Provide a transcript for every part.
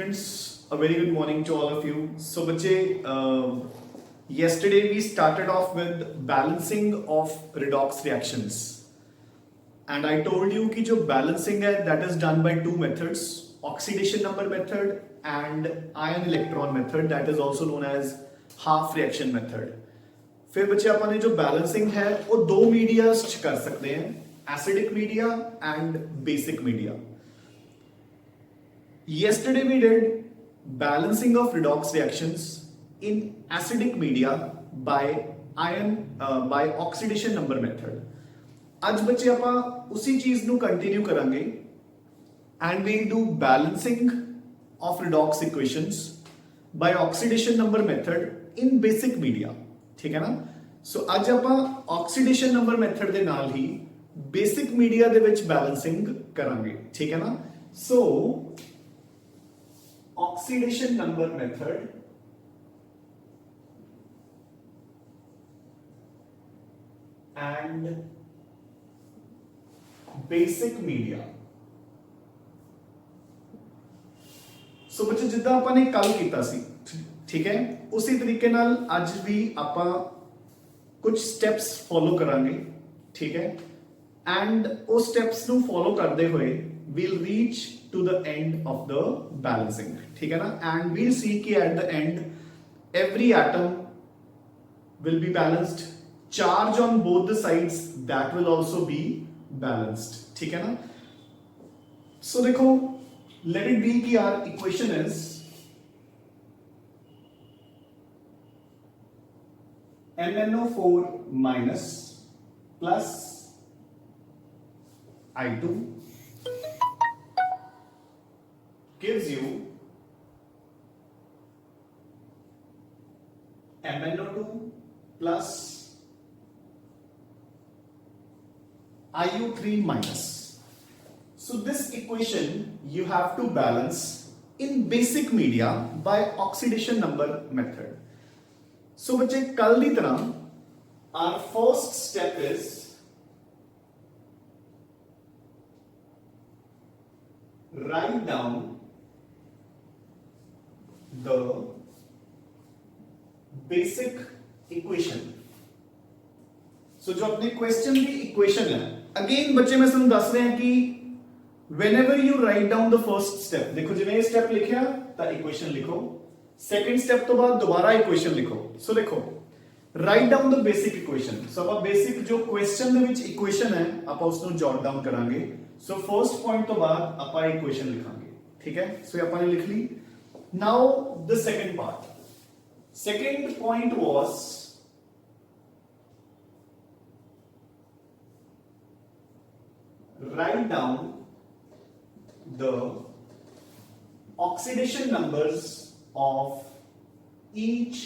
students, a very good morning to all of you. So बच्चे, yesterday we started off with balancing of redox reactions, and I told you कि जो balancing है that is done by two methods, oxidation number method and ion electron method, that is also known as half reaction method. फिर बच्चे अपन ने जो balancing है वो दो मीडियाज कर सकते हैं, acidic media and basic media. Yesterday we did balancing of redox reactions in acidic media by oxidation number method. आज बच्चे ਆਪਾਂ उसी चीज ਨੂੰ कंटिन्यू करेंगे and we do balancing of redox equations by oxidation number method in basic media. ठीक है ना? सो ਅੱਜ ਆਪਾਂ oxidation number method ਦੇ ਨਾਲ ਹੀ basic media ਦੇ ਵਿੱਚ balancing ਕਰਾਂਗੇ. ठीक है ना? सो oxidation number method and basic media. सो बच्चे जिद्दां ਆਪਾਂ ਨੇ ਕੱਲ ਕੀਤਾ ਸੀ, ठीक है, उसी तरीके नाल आज भी ਆਪਾਂ कुछ स्टेप्स फॉलो करांगे. ठीक है, एंड उस स्टेप्स ਨੂੰ फॉलो करते हुए we'll reach to the end of the balancing. ठीक है ना? And we'll see कि at the end every atom will be balanced. Charge on both the sides that will also be balanced. ठीक है ना? So देखो, let it be कि our equation is MnO4 minus plus I2 gives you MnO2 plus IU3 minus. So this equation you have to balance in basic media by oxidation number method. So बच्चे कल की तरह our first step is write down the basic equation. So जो अपने question की equation है, again बच्चे मैं तुम दस रहे हैं कि whenever you write down the first step, देखो जिवें ये स्टेप लिखिया तो इक्वेशन लिखो, सेकंड स्टेप तो बाद दोबारा इक्वेशन लिखो. सो देखो, write down the basic equation. So आप बेसिक जो क्वेश्चन ਦੇ ਵਿੱਚ इक्वेशन है आप उसको जॉट डाउन करांगे. सो फर्स्ट पॉइंट तो बाद आप इक्वेशन लिखांगे. ठीक है, सो so, आपने लिख ली. Now the second part. Second point was write down the oxidation numbers of each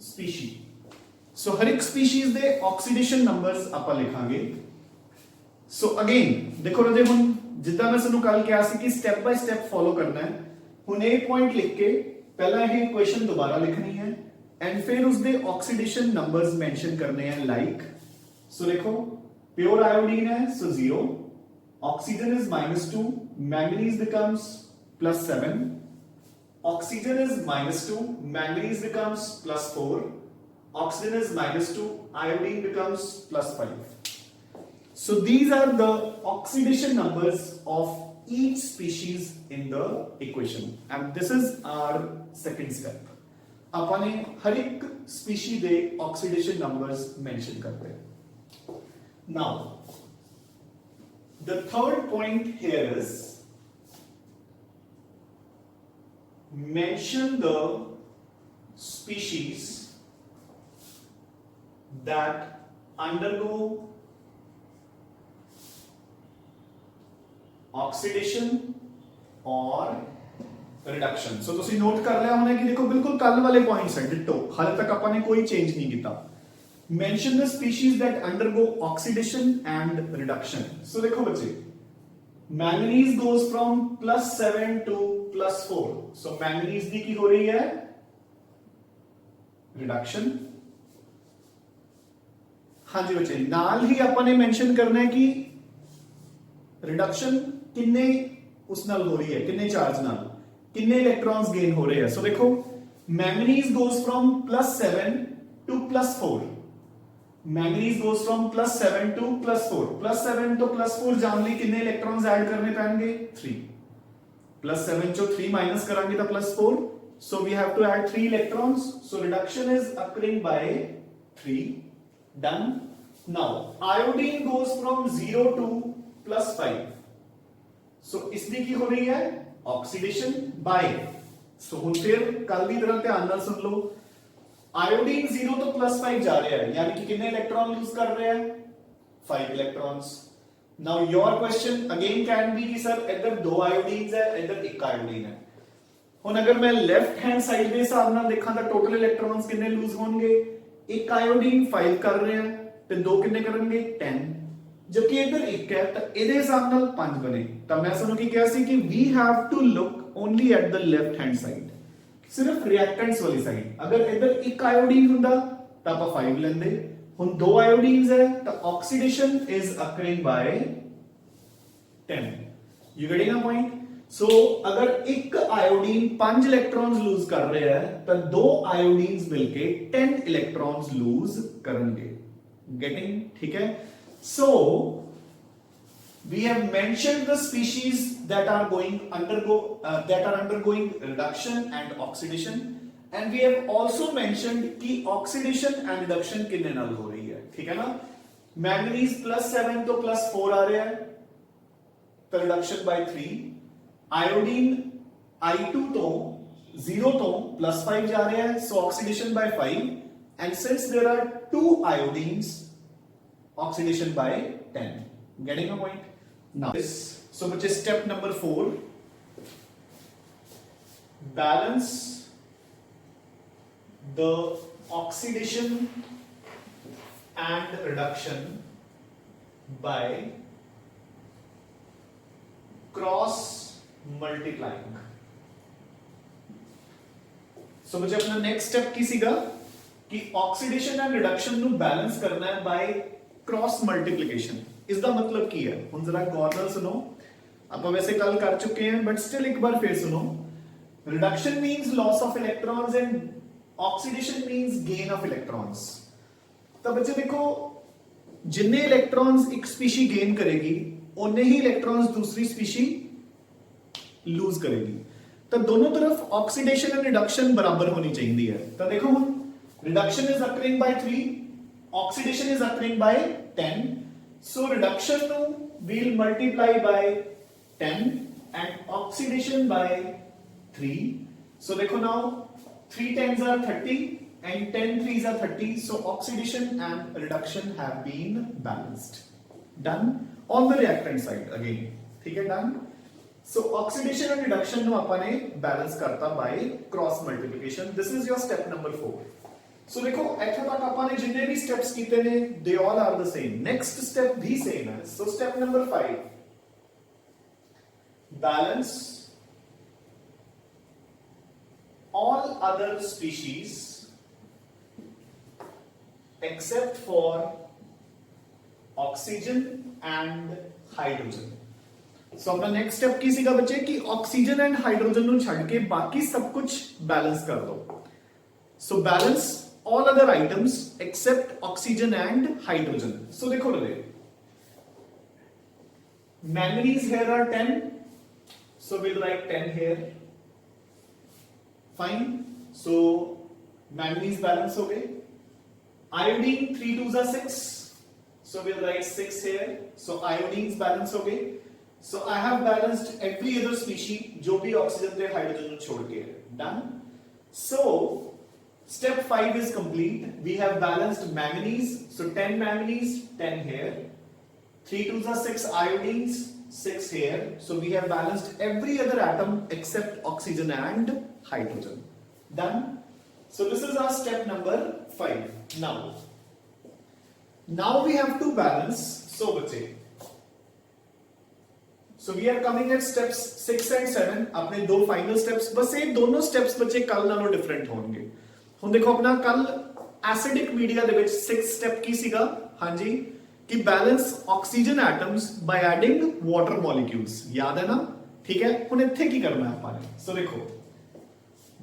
species. So हर एक species दे oxidation numbers ਆਪਾਂ ਲਿਖਾਂਗੇ. So again देखो राजे, ਹੁਣ ਜਿੱਦਾਂ ਮੈਂ ਤੁਹਾਨੂੰ ਕੱਲ ਕਿਹਾ ਸੀ ਕਿ ਸਟੈਪ ਬਾय ਸਟੈਪ ਫੋਲੋ ਕਰਨਾ ਹੈ. ਹੁਣ ਇਹ ਪੁਆਇੰਟ ਲਿਖ ਕੇ ਪਹਿਲਾਂ ਇਹ ਇਕੁਏਸ਼ਨ ਦੁਬਾਰਾ ਲਿਖਣੀ ਹੈ ਐਂਡ ਫਿਰ ਉਸਦੇ oxidation numbers ਮੈਂਸ਼ਨ ਕਰਨੇ हैं लाइक. सो देखो, प्योर आयोडीन है so 0, oxygen is -2, manganese becomes +7, oxygen is -2, manganese becomes +4, oxygen is -2, iodine becomes +5. So these are the oxidation numbers of each species in the equation, and this is our second step. अपन हर एक species दे oxidation numbers mention करते हैं. Now, the third point here is mention the species that undergo oxidation or reduction. So ਤੁਸੀਂ note ਕਰ ਲਿਆ ਹੋਣਾ ਕਿ ਦੇਖੋ ਬਿਲਕੁਲ ਕੱਲ ਵਾਲੇ ਪॉइंट्स हैं डिट्टो, हाले तक ਆਪਾਂ ਨੇ ਕੋਈ ਚੇਂਜ ਨਹੀਂ ਕੀਤਾ. Mention the species that undergo oxidation and reduction. So देखो बच्चे, manganese goes from +7 to +4. So manganese दी की हो रही है reduction. हाँ जी बच्चे, नाल ही अपन ने मेंशन करना है कि रिडक्शन किन्ने उस नाल हो रही है, किन्ने चार्ज नाल. कितने इलेक्ट्रॉन्स गेन हो रहे हैं? सो देखो manganese goes from +7 to +4, manganese goes from +7 to +4, +7 तो +4 जान ली, कितने इलेक्ट्रॉन्स ऐड करने पैणगे? 3, +7 चो 3 माइनस करांगे तो +4, so we have to add 3 electrons, so reduction is occurring by 3. Done. Now iodine goes from 0 to +5, so इसमें की हो रही है ऑक्सीडेशन बाय, सो हुन फिर कल दी तरह ध्यान नाल सुन लो, आयोडीन 0 तो +5 जा रहा है, यानी कि कितने इलेक्ट्रॉन लूज कर रहे हैं? 5 electrons. Now your question again can be कि सर इधर 2 आयोडीन्स है, इधर 1 आयोडीन है. हुन अगर मैं लेफ्ट हैंड साइड दे हिसाब नाल देखां तां टोटल इलेक्ट्रॉन्स कितने लूज होणगे? 1 आयोडीन 5 कर रहे हैं ते 2 कितने करनगे? 10, जबकि इधर 1 है तां इहदे हिसाब नाल 5 बने. तां मैं तुहानू की कहा सी कि we have to look only at the left hand side, सिर्फ रिएक्टेंट्स वाली साइड. अगर इधर 1 आयोडीन हुंदा तां आपां 5 लेंदे, हुन 2 आयोडीन्स है तां oxidation is occurring by 10. You getting a point? So अगर एक आयोडीन 5 इलेक्ट्रॉन्स लूज कर रहा है तो 2 आयोडीन्स मिलके 10 इलेक्ट्रॉन्स लूज करेंगे. गेटिंग? ठीक है. सो we have mentioned the species that are undergoing reduction and oxidation, and we have also mentioned कि oxidation and reduction कितने नाल हो रही है. ठीक है ना? मैंगनीज +7 तो +4 आ रहा है तो रिडक्शन बाय 3, आयोडीन I2 तो 0 तो +5 जा रहा है, so oxidation by 5, and since there are 2 iodines, oxidation by 10. Getting a point? Now this, so which is step number 4, balance the oxidation and reduction by cross multiplying. So बच्चे अपना next step की सीगा कि oxidation and reduction नु balance करना है by cross multiplication. इसका मतलब की है? हुन जरा गौर नाल सुनो, आप वैसे कल कर चुके हैं बट स्टिल एक बार फिर सुनो. Reduction means loss of electrons and oxidation means gain of electrons. तो बच्चे देखो जितने इलेक्ट्रॉन्स एक स्पीशी गेन करेगी उतने ही इलेक्ट्रॉन्स दूसरी स्पीशी लूज करेगी. तो दोनों तरफ ऑक्सीडेशन एंड रिडक्शन बराबर होनी चाहिए है. तो देखो हम reduction is occurring by 3, oxidation is occurring by 10, so reduction will multiply by 10 and oxidation by 3. So देखो now 3 10s are 30 and 10 3s are 30, so oxidation and reduction have been balanced. Done. On the reactant side again. ठीक है? done. So oxidation and reduction नु अपन ने balance करता by cross multiplication. This is your step number 4. So देखो ऐसा तक अपन ने जितने भी स्टेप्स कीते ने they all are the same. Next step भी same है. So step number 5, balance all other species except for oxygen and hydrogen. So अपना नेक्स्ट स्टेप की सीगा बच्चे कि ऑक्सीजन एंड हाइड्रोजन नु छड़ के बाकी सब कुछ बैलेंस कर दो. So balance all other items except oxygen and hydrogen. So देखो रे, manganese here are 10, so we'll write 10 here. Fine. So manganese balance हो गए. Iodine 3 2s are 6, so we'll write 6 here. So iodines balance हो गए. So I have balanced every other species जो भी oxygen थे hydrogen छोड़ के. Done. So step 5 is complete. We have balanced manganese, so 10 manganese, 10 here. 3 2s are 6 iodines, 6 here. So we have balanced every other atom except oxygen and hydrogen. Done. So this is our step number 5. Now we have to balance. So बच्चे, so we are coming at steps 6 and 7. अपने दो final steps, बस ये दोनों steps बच्चे कल नालों different होंगे. ਹੁਣ देखो अपना कल एसिडिक मीडिया ਦੇ ਵਿੱਚ 6 स्टेप ਕੀ ਸੀਗਾ? ਹਾਂਜੀ, कि balance oxygen atoms by adding water molecules. याद है ना? ठीक है। हुण इत्थे की करना है आपां ने, सो देखो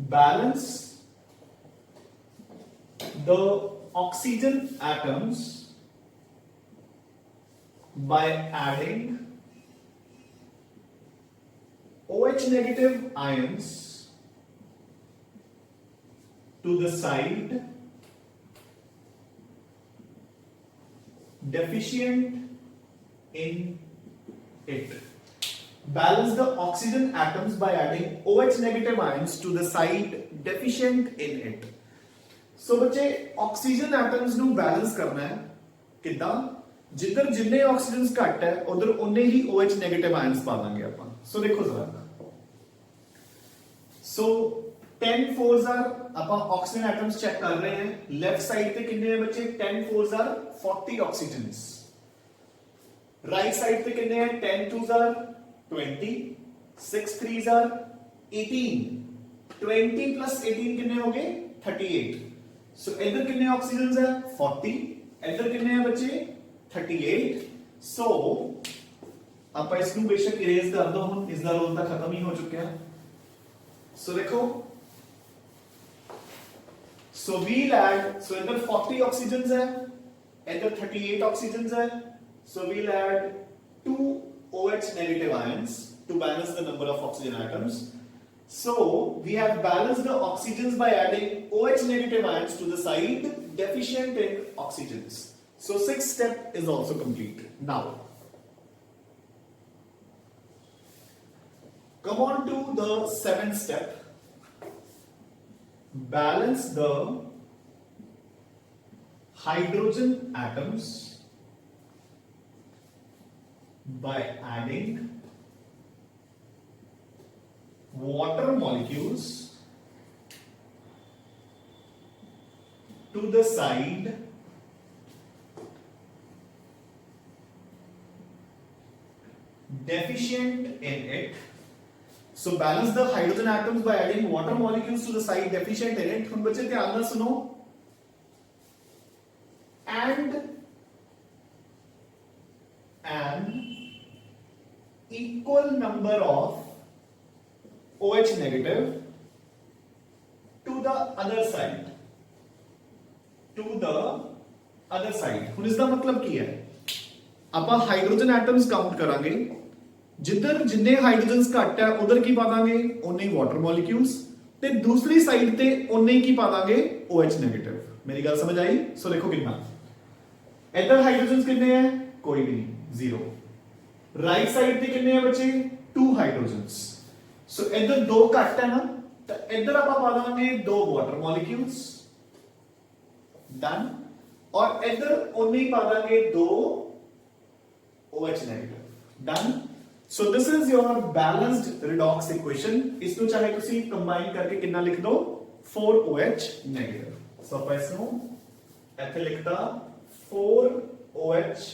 balance the oxygen atoms by adding OH negative ions to the side deficient in it. Balance the oxygen atoms by adding OH negative ions to the side deficient in it. So बच्चे oxygen atoms ਨੂੰ balance करना है किदां, जिधर जिन्ने oxygen घट है उधर उन्ने ही OH नेगेटिव आयंस पा देंगे अपन। सो देखो जरा, सो 10 4s आर अपन ऑक्सीजन एटम्स चेक कर रहे हैं, लेफ्ट साइड पे कितने हैं बच्चे 10 4s are 40 oxygens, right side पे कितने हैं 10 2s are 20, 6 3s are 18, 20 plus 18 कितने हो गए 38। सो इधर कितने ऑक्सीजन्स है 40, इधर कितने हैं बच्चे 38। सो आप इसको बेशक इरेज कर दो, हम इसका रोल तो खत्म ही हो चुका है। सो देखो, सो वील ऐड, सो इधर 40 ऑक्सीजन है, इधर 38 ऑक्सीजन है, so we'll add 2 OH negative ions to balance the number of oxygen atoms. So we have balanced the oxygens by adding OH negative ions to the side deficient in oxygens. So 6th step is also complete. Now come on to the 7th step. Balance the hydrogen atoms by adding water molecules to the side deficient in it. So balance the hydrogen atoms by adding water molecules to the side deficient in it. हम बच्चे ध्यान से सुनो, and an equal number of OH negative to the other side, to the other side। ਹੁਣ इसका मतलब ਕੀ है, ਆਪਾਂ हाइड्रोजन एटम्स काउंट करांगे, जिधर जिन्ने हाइड्रोजन्स घट है उधर की पा दांगे उन्ने ही वाटर मॉलिक्यूल्स, ते दूसरी साइड ते उन्ने ही की पा दांगे OH नेगेटिव। मेरी गल समझ आई? सो देखो कितना, इधर हाइड्रोजन्स कितने हैं कोई भी नहीं, जीरो। राइट साइड पे कितने हैं बच्चे 2 हाइड्रोजन्स, सो इधर 2 घट है ना, तो इधर आप पा दांगे 2 वाटर मॉलिक्यूल्स, डन। और इधर उन्ने ही पा Dange 2 OH negative, done. So this is your balanced redox equation। इसको चाहे तुसी कंबाइन करके कितना लिख दो 4OH negative। So आप इसको ऐसे लिखता 4OH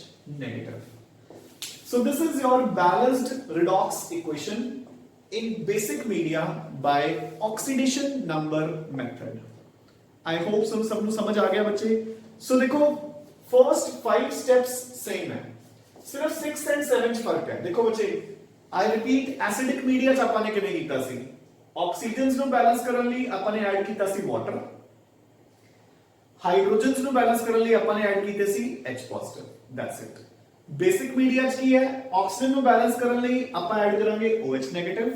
negative। So this is your balanced redox equation in basic media by oxidation number method। I hope सबको समझ आ गया बच्चे। So देखो first 5 steps same है, सिर्फ 6 एंड 7 फर्क है। देखो बच्चे, आई रिपीट, एसिडिक मीडिया च ਆਪਾਂ ਨੇ ਕਿਵੇਂ ਕੀਤਾ ਸੀ, ਆਕਸੀਜਨਸ ਨੂੰ ਬੈਲੈਂਸ ਕਰਨ ਲਈ ਆਪਾਂ ਨੇ ਐਡ ਕੀਤਾ ਸੀ ਵਾਟਰ, ਹਾਈਡਰੋਜਨਸ ਨੂੰ ਬੈਲੈਂਸ ਕਰਨ ਲਈ ਆਪਾਂ ਨੇ ਐਡ ਕੀਤੇ ਸੀ H positive, that's it. Basic media ਚ ਕੀ ਹੈ, ਆਕਸੀਜਨ ਨੂੰ ਬੈਲੈਂਸ ਕਰਨ ਲਈ ਆਪਾਂ ਐਡ ਕਰਾਂਗੇ OH ਨੈਗੇਟਿਵ,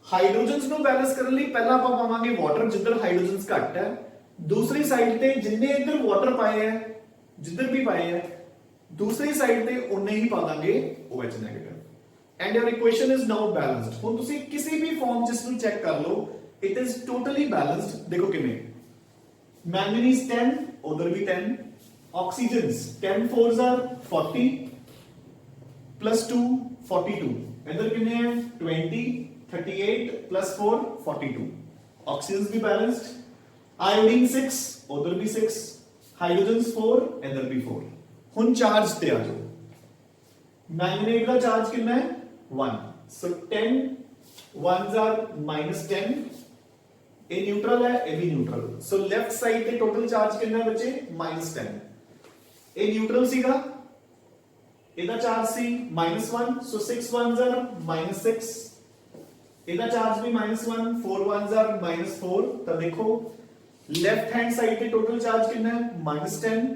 ਹਾਈਡਰੋਜਨਸ ਨੂੰ ਬੈਲੈਂਸ ਕਰਨ ਲਈ ਪਹਿਲਾਂ ਆਪਾਂ ਪਾਵਾਂਗੇ ਵਾਟਰ ਜਿੱਧਰ ਹਾਈਡਰੋਜਨਸ ਘੱਟ ਹੈ, ਦੂਸਰੀ ਸਾਈਡ ਤੇ ਜਿੰਨੇ ਇੱਧਰ ਵਾਟਰ ਪਾਏ ਹੈ, ਜਿੱਧਰ ਵੀ ਪਾਏ ਹੈ, दूसरी साइड पे उन्ने ही पा देंगे OH negative and your equation is now balanced. हुन तुसी किसी भी फॉर्म जिस नु चेक कर लो, इट इज टोटली बैलेंस्ड। देखो किवें, मैंगनीज 10 उधर भी 10, ऑक्सीजन्स 10 4s आर 40 प्लस 2 42, इधर कितने हैं 20 38 प्लस 4 42, ऑक्सीजन्स भी बैलेंस्ड। आयोडीन 6 उधर भी 6, हाइड्रोजन्स 4 इधर भी 4। हुन चार्ज ते आ जाओ, मैग्नेट का चार्ज कितना है 1, सो 10 1s आर -10, ए न्यूट्रल है, ए भी न्यूट्रल, सो लेफ्ट साइड पे टोटल चार्ज कितना है बच्चे -10, ए न्यूट्रल सीगा, ਇਹਦਾ charge C -1 so 6 1s are -6 ਇਹਦਾ ਚਾਰਜ ਵੀ -1 4 1s are -4 ਤਾਂ ਦੇਖੋ ਲੈਫਟ हैंड साइड ਤੇ ਟੋਟਲ ਚਾਰਜ ਕਿੰਨਾ ਹੈ -10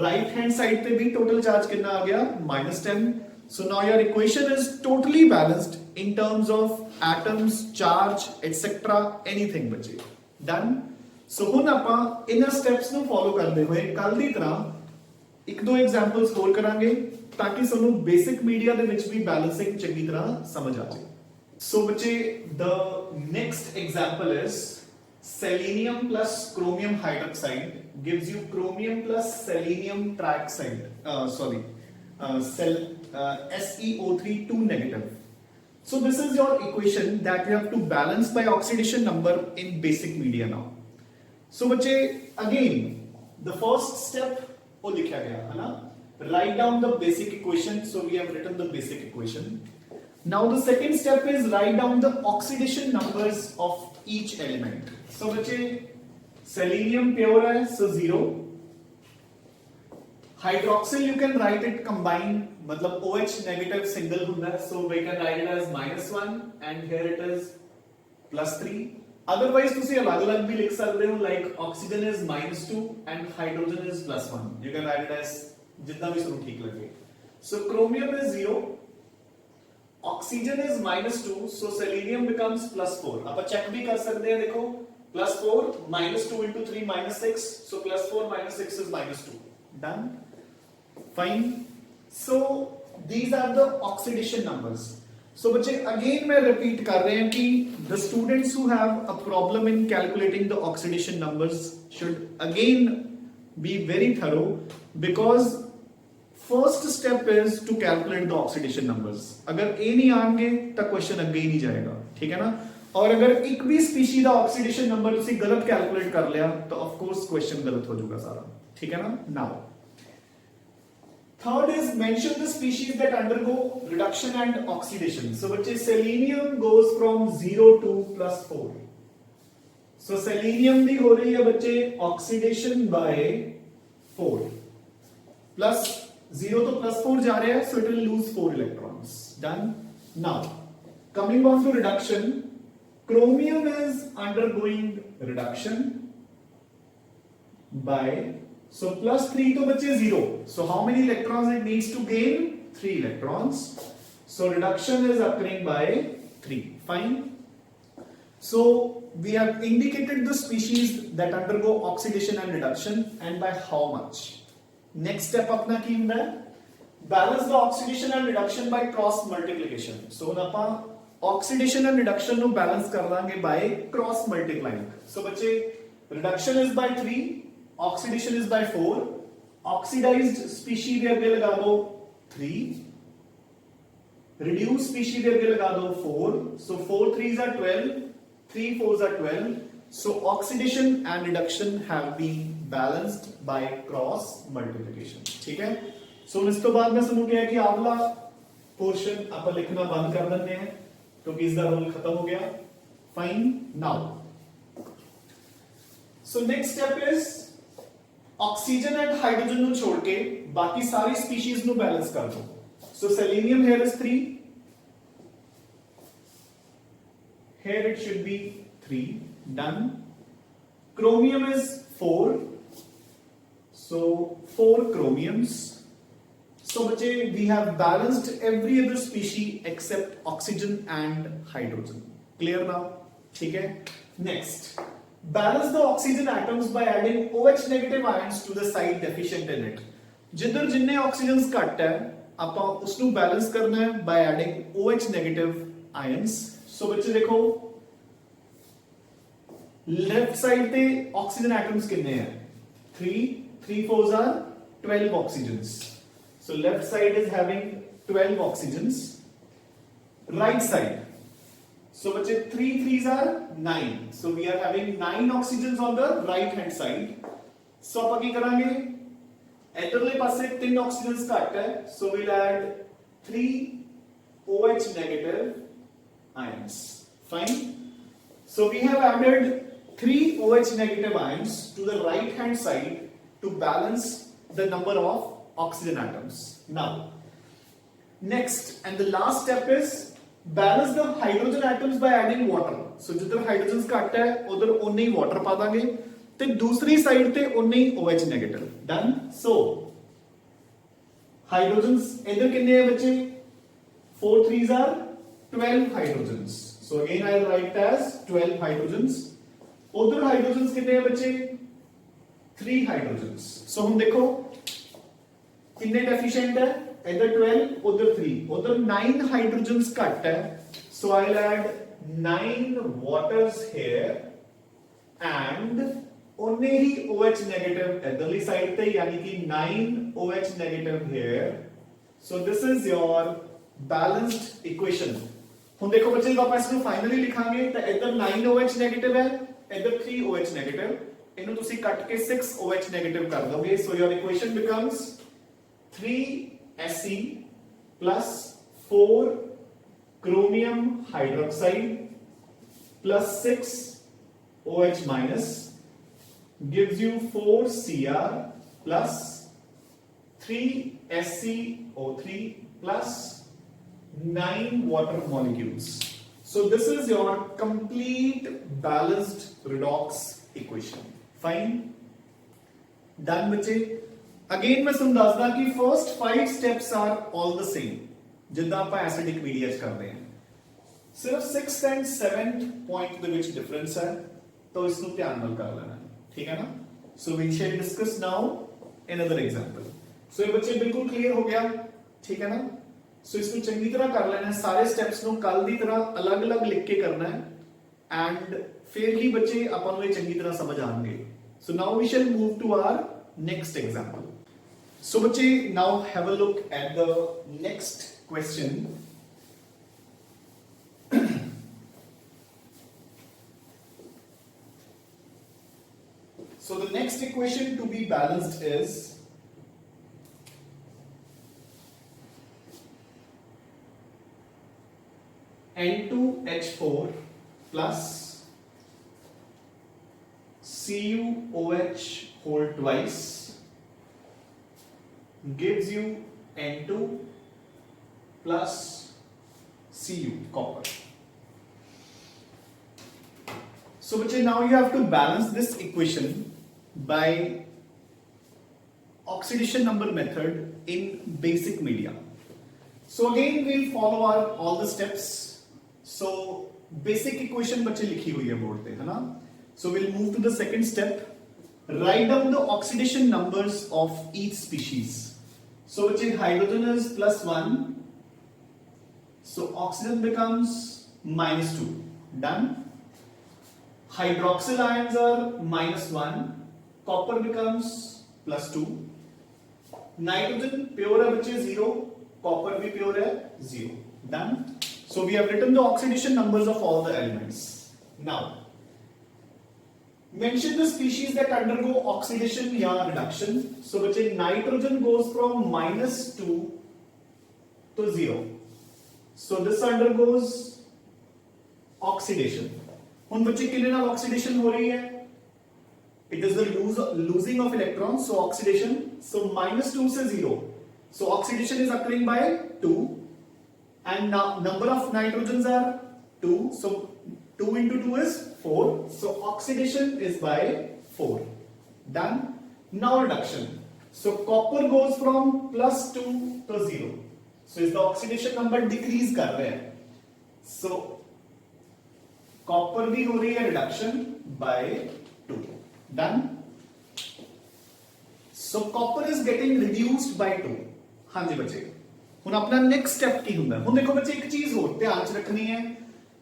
राइट हैंड साइड पे भी टोटल चार्ज कितना आ गया -10 so now your equation is totally balanced in terms of atoms charge etc anything बचे done so ਹੁਣ ਆਪਾਂ ਇਹਨਾਂ ਸਟੈਪਸ ਨੂੰ ਫੋਲੋ ਕਰਦੇ ਹੋਏ ਕੱਲ ਦੀ ਤਰ੍ਹਾਂ ਇੱਕ ਦੋ ਐਗਜ਼ਾਮਪਲਸ ਹੋਰ ਕਰਾਂਗੇ ਤਾਂ ਕਿ ਤੁਹਾਨੂੰ ਬੇਸਿਕ ਮੀਡੀਆ ਦੇ ਵਿੱਚ ਵੀ ਬੈਲੈਂਸਿੰਗ ਚੰਗੀ ਤਰ੍ਹਾਂ ਸਮਝ ਆ ਜਾਏ so ਬੱਚੇ the next example is selenium plus chromium hydroxide gives you chromium plus selenium trioxide SeO3 2 negative so this is your equation that you have to balance by oxidation number in basic media now so बच्चे again the first step वो लिखा गया है ना write down the basic equation so we have written the basic equation now the second step is write down the oxidation numbers of each element so बच्चे selenium pure है so 0 hydroxyl you can write it combined मतलब OH negative single ਹੁੰਦਾ है so we can write it as -1 and here it is +3 otherwise ਤੁਸੀਂ ਅਲੱਗ-ਅਲੱਗ ਵੀ ਲਿਖ ਸਕਦੇ ਹੋ like oxygen is -2 and hydrogen is +1 you can write it as ਜਿੱਦਾਂ ਵੀ ਤੁਹਾਨੂੰ ਠੀਕ ਲੱਗੇ so chromium is 0 oxygen is -2 so selenium becomes +4 ਆਪਾਂ ਚੈੱਕ ਵੀ ਕਰ ਸਕਦੇ ਹਾਂ ਦੇਖੋ +4 -2 into 3 -6 so +4 -6 is -2 done fine so these are the oxidation numbers so बच्चे again मैं repeat कर रहे हैं कि the students who have a problem in calculating the oxidation numbers should again be very thorough because first step is to calculate the oxidation numbers अगर ये नहीं आएंगे तो क्वेश्चन आगे ही नहीं जाएगा ठीक है ना और अगर एक भी स्पीशी का ऑक्सीडेशन नंबर तुसी गलत कैलकुलेट कर लिया तो ऑफ कोर्स क्वेश्चन गलत हो जाएगा सारा ठीक है ना now third is mention the species that undergo reduction and oxidation so बच्चे selenium goes from 0 to +4 so selenium भी हो रही है बच्चे ऑक्सीडेशन बाय 4 प्लस 0 to +4 जा रहे हैं so it will lose 4 electrons done now coming on to reduction chromium is undergoing reduction by so +3 to बच्चे 0 so how many electrons it needs to gain 3 electrons so reduction is occurring by 3 fine so we have indicated the species that undergo oxidation and reduction and by how much next step अपना की ਹੁੰਦਾ है balance the oxidation and reduction by cross multiplication so ਹੁਣ ਆਪਾਂ oxidation and reduction ਨੂੰ balance ਕਰ ਲਾਂਗੇ by cross multiplying so बच्चे reduction is by 3 oxidation is by 4 oxidized species ਦੇ ਅੱਗੇ ਲਗਾ ਦੋ 3 reduced species ਦੇ ਅੱਗੇ ਲਗਾ ਦੋ 4 so 4 3s are 12 3 4s are 12 so oxidation and reduction have been balanced by cross multiplication ठीक है so ਇਸ ਤੋਂ ਬਾਅਦ ਮੈਂ ਤੁਹਾਨੂੰ ਕਿਹਾ ਕਿ ਆਵਲਾ पोर्शन ਆਪਾਂ ਲਿਖਣਾ ਬੰਦ ਕਰ ਦਿੰਦੇ ਹਾਂ क्योंकि इसका रोल खत्म हो गया fine now so next step is oxygen and hydrogen ਨੂੰ छोड़ के बाकी सारी स्पीशीज ਨੂੰ बैलेंस कर दो सो selenium here is 3 here it should be 3 done chromium is 4 so 4 chromiums so बच्चे we have balanced every other species except oxygen and hydrogen clear now ठीक है next balance the oxygen atoms by adding OH negative ions to the side deficient in it जिधर जिन्ने oxygens घट है ਆਪਾਂ ਉਸ ਨੂੰ बैलेंस करना है by adding OH negative ions so बच्चे देखो लेफ्ट साइड पे ऑक्सीजन एटम्स कितने हैं 3 3 4s are 12 oxygens so left side is having 12 oxygens right side so बच्चे 3 3s are 9 so we are having 9 oxygens on the right hand side so ਆਪਾਂ ਕੀ ਕਰਾਂਗੇ इधरले पासे 3 oxygens घट है so we'll add 3 OH negative ions fine so we have added 3 OH negative ions to the right hand side to balance the number of oxygen atoms now Next and the last step is balance the hydrogen atoms by adding water. So जिधर hydrogen घट है उधर उन्ने ही water पा देंगे ते दूसरी side ते उन्ने ही OH नेगेटिव. डन. सो हाइड्रोजन्स इधर कितने हैं बच्चे? 4 3s are 12 hydrogens. So again I'll write as 12 hydrogens. उधर हाइड्रोजन्स कितने हैं बच्चे? 3 hydrogens. So हम देखो कितने डेफिशिएंट है? इधर 12 उधर 3 उधर 9 हाइड्रोजन्स घट है. So I'll add 9 waters here and उन्ने ही OH नेगेटिव इधरली साइड पे यानी कि 9 OH negative here. So this is your balanced equation. ਹੁਣ ਦੇਖੋ ਬੱਚੇ ਜਦੋਂ ਆਪਾਂ ਇਸ ਨੂੰ ਫਾਈਨਲੀ ਲਿਖਾਂਗੇ ਤਾਂ ਇੱਧਰ 9 OH ਨੈਗੇਟਿਵ ਹੈ ਇੱਧਰ 3 OH ਨੈਗੇਟਿਵ. ਇਹਨੂੰ ਤੁਸੀਂ ਕੱਟ ਕੇ 6 OH ਨੈਗੇਟਿਵ ਕਰ ਦੋਗੇ. So your equation becomes 3Se plus 4 chromium hydroxide plus 6 OH minus gives you 4Cr plus 3SCO3 plus 9 water molecules. So this is your complete balanced redox equation. Fine. Done बच्चे. Again मैं तुम दसदा कि first 5 steps are all the same. जिद्दां ਆਪਾਂ acidic media च करते हैं. सिर्फ 6th and 7th point ਦੇ ਵਿੱਚ difference है. तो इसको ध्यान ਨਾਲ कर लेना है. ठीक है ना? So we shall discuss now another example. So ये बच्चे बिल्कुल क्लियर हो गया. ठीक है ना? सो इसको चंगी तरह कर लेना है. सारे स्टेप्स ਨੂੰ ਕੱਲ ਦੀ ਤਰ੍ਹਾਂ ਅਲੱਗ-ਅਲੱਗ ਲਿਖ ਕੇ ਕਰਨਾ ਹੈ ਐਂਡ ਫਿਰ ਹੀ ਬੱਚੇ ਆਪਾਂ ਨੂੰ ਇਹ ਚੰਗੀ ਤਰ੍ਹਾਂ ਸਮਝ ਆਣਗੇ. So now we shall move to our next example. So ਬੱਚੇ now have a look at the next question. So the next equation to be balanced is N2H4 plus CuOH whole twice gives you N2 plus Cu, copper. So bache, now you have to balance this equation by oxidation number method in basic media. So again we'll follow all the steps. So basic equation बच्चे लिखी हुई है board पे है ना. So we'll move to the second step. Write down the oxidation numbers of each species. So बच्चे hydrogen is +1. So oxygen becomes -2. Done. Hydroxyl ions are -1. Copper becomes +2. Nitrogen pure है बच्चे 0. Copper भी pure है 0. Done. So we have written the oxidation numbers of all the elements. Now, mention the species that undergo oxidation या reduction. So बच्चे nitrogen goes from -2 to 0. So this undergoes oxidation. उन बच्चे कितने नाल oxidation हो रही है? It is the losing of electrons. So oxidation. So -2 से 0. So oxidation is occurring by 2. And now number of nitrogens are 2. So 2 into 2 is 4. So oxidation is by 4. Done. Now reduction. So copper goes from +2 to 0. So is the oxidation number decrease कर रहे हैं. So copper भी हो रही है reduction by 2. Done. So copper is getting reduced by 2. हाँ जी बच्चे. ਹੁਣ ਆਪਣਾ ਨੈਕਸਟ ਸਟੈਪ ਕੀ ਹੁੰਦਾ? ਹੁਣ ਦੇਖੋ ਬੱਚੇ ਇੱਕ ਚੀਜ਼ ਹੋਰ ਧਿਆਨ ਚ ਰੱਖਣੀ ਹੈ.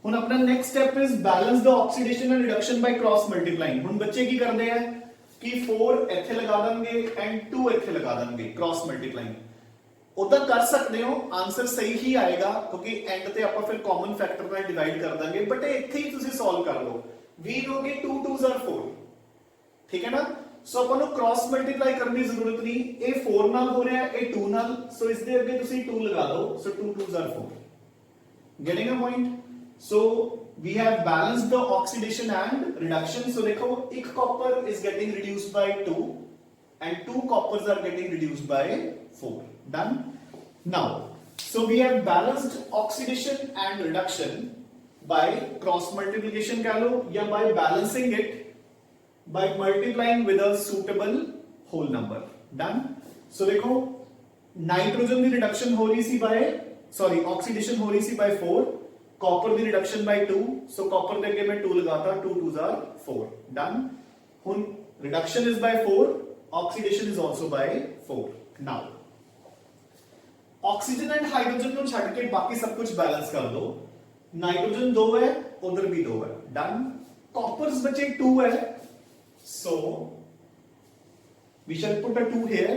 ਹੁਣ ਆਪਣਾ next step is balance the oxidation and reduction by cross multiplying. ਹੁਣ ਬੱਚੇ ਕੀ ਕਰਦੇ ਆ ਕਿ 4 ਇੱਥੇ ਲਗਾ ਦੇਣਗੇ ਐਂਡ 2 ਇੱਥੇ ਲਗਾ ਦੇਣਗੇ ਕ੍ਰਾਸ ਮਲਟੀਪਲਾਈਂਗ. ਉਦਾਂ ਕਰ ਸਕਦੇ ਹੋ, ਆਨਸਰ ਸਹੀ ਹੀ ਆਏਗਾ ਕਿਉਂਕਿ ਐਂਡ ਤੇ ਆਪਾਂ ਫਿਰ ਕਾਮਨ ਫੈਕਟਰ ਨਾਲ ਡਿਵਾਈਡ ਕਰ ਦਾਂਗੇ. ਬਟ ਇੱਥੇ ਹੀ ਤੁਸੀਂ ਸੋਲਵ ਕਰ ਲਓ. ਵੀ ਹੋਗੇ 2 2s are 4. ਠੀਕ ਹੈ ਨਾ. ਸੋ ਆਪਾਂ ਨੂੰ ਕ੍ਰਾਸ ਮਲਟੀਪਲਾਈ ਕਰਨ ਦੀ ਜ਼ਰੂਰਤ ਨਹੀਂ. ਇਹ 4 ਨਾਲ ਹੋ ਰਿਹਾ ਹੈ, ਇਹ 2 ਨਾਲ. ਸੋ ਇਸ ਦੇ ਅੱਗੇ ਤੁਸੀਂ 2 ਲਗਾ ਦਿਓ. ਸੋ 2 2s are 4. Getting a point? So we have balanced the oxidation and reduction. So देखो एक copper is getting reduced by 2 and 2 coppers are getting reduced by 4. Done. Now So we have balanced oxidation and reduction by cross multiplication कह लो या by balancing it by multiplying with a suitable whole number. Done. So देखो nitrogen की reduction हो रही सी bye sorry oxidation हो रही सी bye 4, copper की reduction bye 2, सो copper के अगे मैं 2 लगाता 2 2s are 4. डन. हुन reduction is by 4, oxidation is also by 4. Now oxygen and hydrogen को छड़ के बाकी सब कुछ बैलेंस कर दो. नाइट्रोजन 2 है, उधर भी 2 है. डन. कॉपर्स बचे 2 है, so we shall put a 2 here.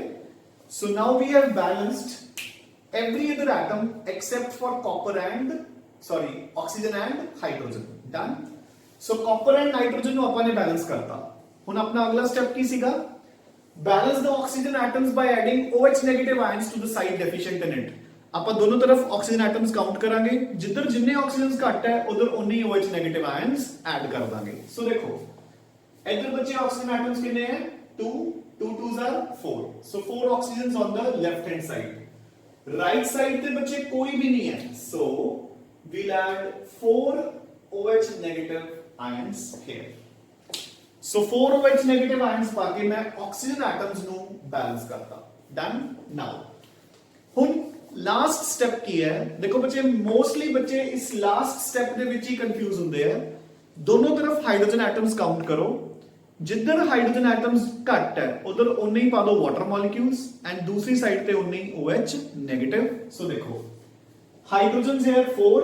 So now we have balanced every other atom except for copper and oxygen and hydrogen. Done. So copper and nitrogen को अपन ने बैलेंस करता. हुन अपना अगला स्टेप की सीगा, balance the oxygen atoms by adding OH negative ions to the side deficient in it. ਆਪਾਂ दोनों तरफ ऑक्सीजन एटम्स काउंट करांगे, जिधर जिन्ने ऑक्सीजन घट है उधर उन्ने ही OH नेगेटिव आयंस ऐड कर दांगे. सो देखो इधर बचे ऑक्सीजन एटम्स कितने हैं 2 2 2s are 4. So 4 oxygens on the left hand side. Right side पे बच्चे कोई भी नहीं है. So we'll add 4 OH negative ions here. So 4 OH negative ions पाके मैं oxygen atoms ਨੂੰ balance करता. Done. Now ਹੁਣ लास्ट स्टेप की है. देखो बच्चे मोस्टली बच्चे इस लास्ट स्टेप ਦੇ ਵਿੱਚ ਹੀ कंफ्यूज ਹੁੰਦੇ ਆ. दोनों तरफ हाइड्रोजन एटम्स काउंट करो, जिधर हाइड्रोजन एटम्स घट है उधर उन्ने ही पा दो वाटर मॉलिक्यूल्स एंड दूसरी साइड पे उन्ने ही OH नेगेटिव. सो देखो hydrogen here 4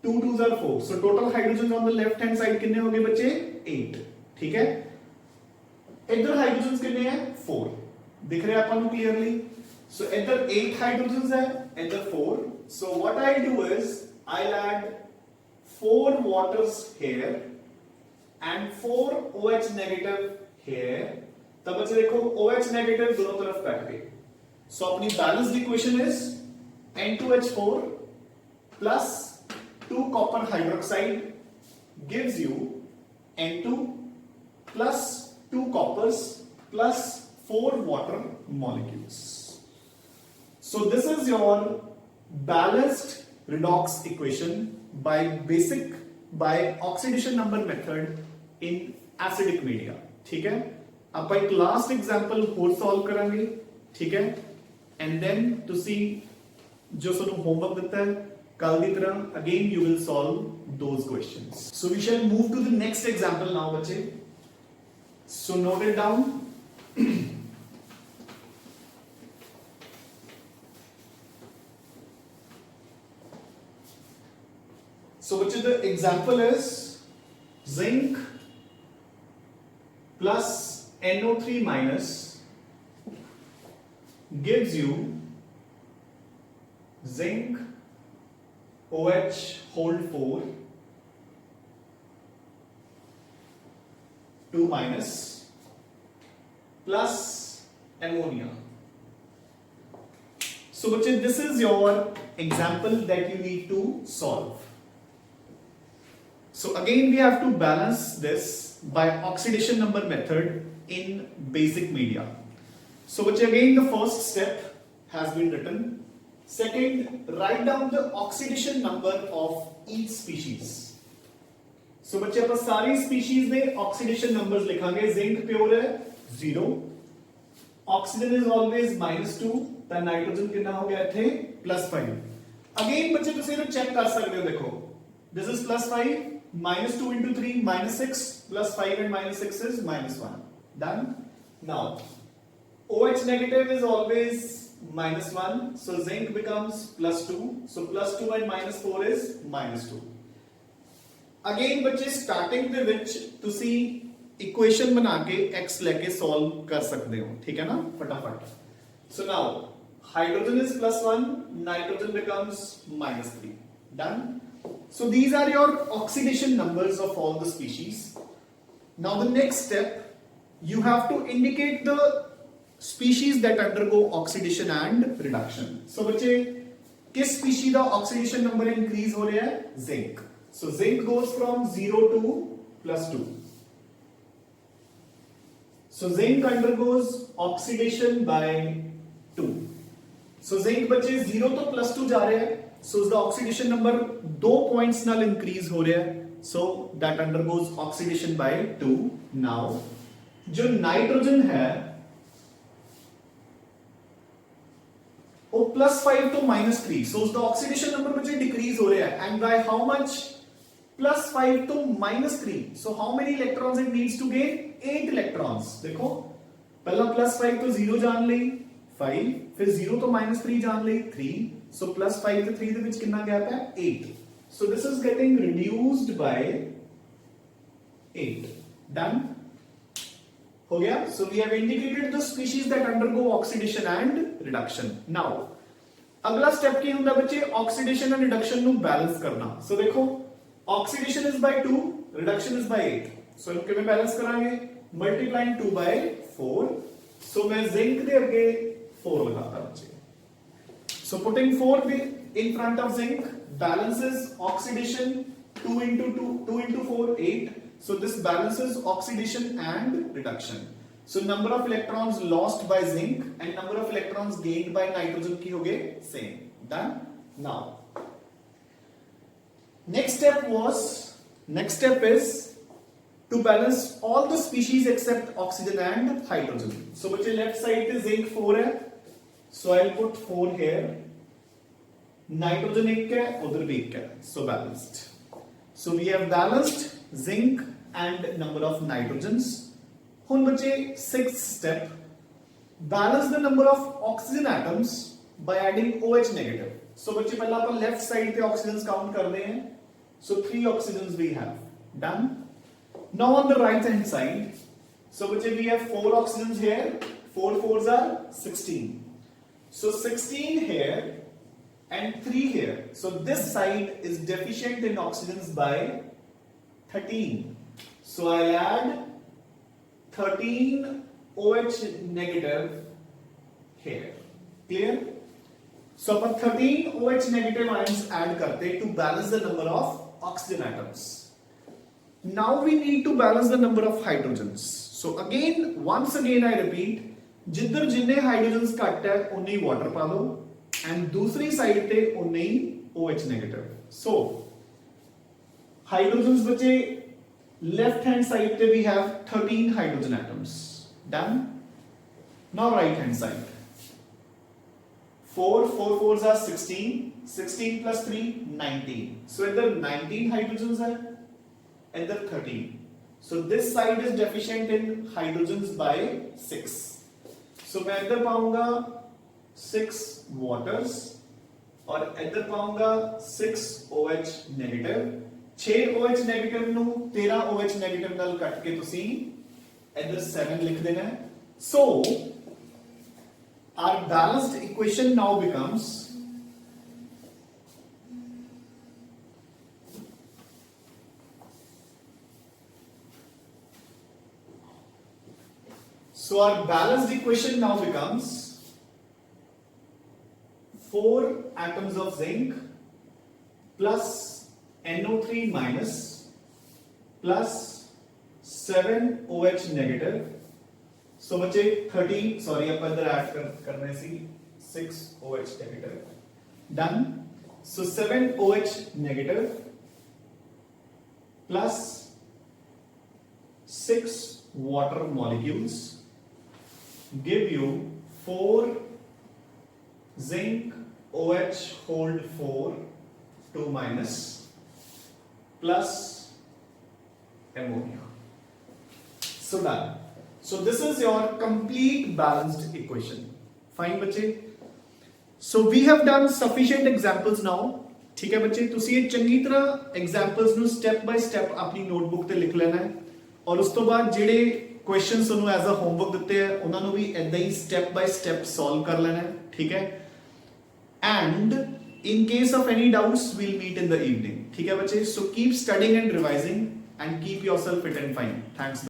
2 2s are 4. So total hydrogen on the left hand side कितने हो गए बच्चे 8. ठीक है. इधर हाइड्रोजन कितने हैं 4. दिख रहे हैं अपन को क्लियरली. सो इधर 8 हाइड्रोजन है, इधर 4. So what I do is I add 4 waters here and 4 OH negative here. तब बच्चे देखो OH negative दोनों तरफ कट गए. सो अपनी balanced equation is N2H4 plus 2 copper hydroxide gives you N2 plus 2 coppers plus 4 water molecules. So this is your balanced redox equation by oxidation number method in acidic media. ठीक है. आप एक last example और solve करेंगे. ठीक है. And then to सी जो ਸਾਨੂੰ होमवर्क ਦਿੱਤਾ है कल की तरह again you will solve those questions. So we shall move to the next example now बच्चे. So note it down. So which is the example is zinc plus NO3 minus gives you zinc OH hold 4 2 minus plus ammonia. So this is your example that you need to solve. So again we have to balance this by oxidation number method in basic media. So which again the first step has been written. Second, write down the oxidation number of each species. So बच्चे अपन सारी species में oxidation numbers लिखांगे. Zinc pure है 0, oxygen is always -2, तो nitrogen कितना हो गया थे +5. Again बच्चे तुम इसे चेक कर सकते हो. देखो this is +5, -2 into 3 -6, +5 and -6 is -1. Done. Now OH negative is always -1, so zinc becomes +2, so +2 and -4 is -2. Again बच्चे starting ਦੇ ਵਿੱਚ ਤੁਸੀਂ इक्वेशन बना के x लेके सॉल्व कर सकते हो. ठीक है ना फटाफट. So now hydrogen is +1, nitrogen becomes -3. Done. So these are your oxidation numbers of all the species. Now the next step, you have to indicate the species that undergo oxidation and reduction. So बच्चे किस species का oxidation number increase हो रहा है? Zinc. So zinc goes from 0 to +2. So zinc undergoes oxidation by 2. So zinc बच्चे 0 तो +2 जा रहे हैं, सो उसका ऑक्सीडेशन नंबर 2 पॉइंट्स नाल इंक्रीज हो रहा है, so that undergoes oxidation by 2। Now जो नाइट्रोजन है वो +5 तो -3, सो उसका ऑक्सीडेशन नंबर बच्चे डिक्रीज हो रहा है, एंड बाय हाउ मच? +5 तो -3, so how many electrons it needs to gain? 8 electrons. देखो पहला +5 तो 0 जान ली 5, फिर 0 तो -3 जान ली 3, सो +5 ਤੇ 3 ਦੇ ਵਿੱਚ ਕਿੰਨਾ ਗੈਪ ਹੈ? 8, so this is getting reduced by 8। done हो गया। so we have indicated the species that undergo oxidation and reduction। now अगला स्टेप ਕੀ ਹੁੰਦਾ ਬੱਚੇ? oxidation and reduction ਨੂੰ ਬੈਲੈਂਸ ਕਰਨਾ। so ਦੇਖੋ oxidation is by 2, reduction is by 8, so ਇਹਨੂੰ ਕਿਵੇਂ ਬੈਲੈਂਸ ਕਰਾਂਗੇ? multiplying 2 by 4, so मैं जिंक ਦੇ ਅੱਗੇ 4 लगाता बच्चे, so putting 4 in front of zinc balances oxidation, 2 into 2, 2 into 4, 8, so this balances oxidation and reduction। so number of electrons lost by zinc and number of electrons gained by nitrogen की हो गए same। done। now next step is to balance all the species except oxygen and hydrogen। so बच्चे left side पे zinc 4 है, so I'll put 4 here, nitrogen 1 है, उधर भी 1 है, so balanced। so we have balanced zinc and number of nitrogens। ਹੁਣ बच्चे 6th step, balance the number of oxygen atoms by adding OH negative। so बच्चे पहला अपन left side पे oxygens count करते हैं, so 3 oxygens we have। done। now on the right hand side, so बच्चे we have 4 oxygens here, 4 4s are 16, so 16 here and 3 here, so this side is deficient in oxygens by 13, so I'll add 13 OH negative here। clear? so upon 13 OH negative ions add करते to balance the number of oxygen atoms। now we need to balance the number of hydrogens। so once again I repeat, जिधर जिन्ने hydrogens घट है उन्ने ही water पा लो, and दूसरी side पे उन्ने ही OH नेगेटिव। सो हाइड्रोजन्स बचे लेफ्ट हैंड साइड पे we have 13 hydrogen atoms. Done. Now right hand side 4 4 4s are 16, 16 plus 3 19, so इधर 19 हाइड्रोजन्स है, इधर 13, so this side is deficient in hydrogens by 6, so मैं इधर पाऊंगा 6 waters और इधर पाऊंगा 6 OH नेगेटिव। 6 OH नेगेटिव ਨੂੰ 13 OH नेगेटिव ਨਾਲ ਕੱਟ ਕੇ ਤੁਸੀਂ इधर 7 लिख देना है। so our balanced equation now becomes now becomes 4 atoms of zinc plus NO3 minus plus 7 OH negative। so बच्चे 13 सॉरी अपन इधर ऐड करने सी 6 OH negative। Done. so 7 OH negative plus 6 water molecules give you 4 zinc OH hold 4 2 minus plus ammonia। so done। so this is your complete balanced equation। fine बच्चे। so we have done sufficient examples now। ठीक है बच्चे, ਤੁਸੀਂ ਇਹ ਚੰਗੀ ਤਰ੍ਹਾਂ examples ਨੂੰ step by step ਆਪਣੀ ਨੋਟਬੁੱਕ ਤੇ ਲਿਖ ਲੈਣਾ ਹੈ, ਔਰ ਉਸ ਤੋਂ ਬਾਅਦ ਜਿਹੜੇ ਕੁਐਸਚਨਸ ਤੁਹਾਨੂੰ ਐਜ਼ ਅ ਹੋਮਵਰਕ ਦਿੱਤੇ ਆ ਉਹਨਾਂ ਨੂੰ ਵੀ ਇਦਾਂ ਹੀ ਸਟੈਪ ਬਾਈ ਸਟੈਪ ਸੋਲਵ ਕਰ ਲੈਣਾ ਹੈ। ਠੀਕ ਹੈ, and in case of any doubts we'll meet in the evening। ठीक है बच्चे, so keep studying and revising and keep yourself fit and fine। thanks।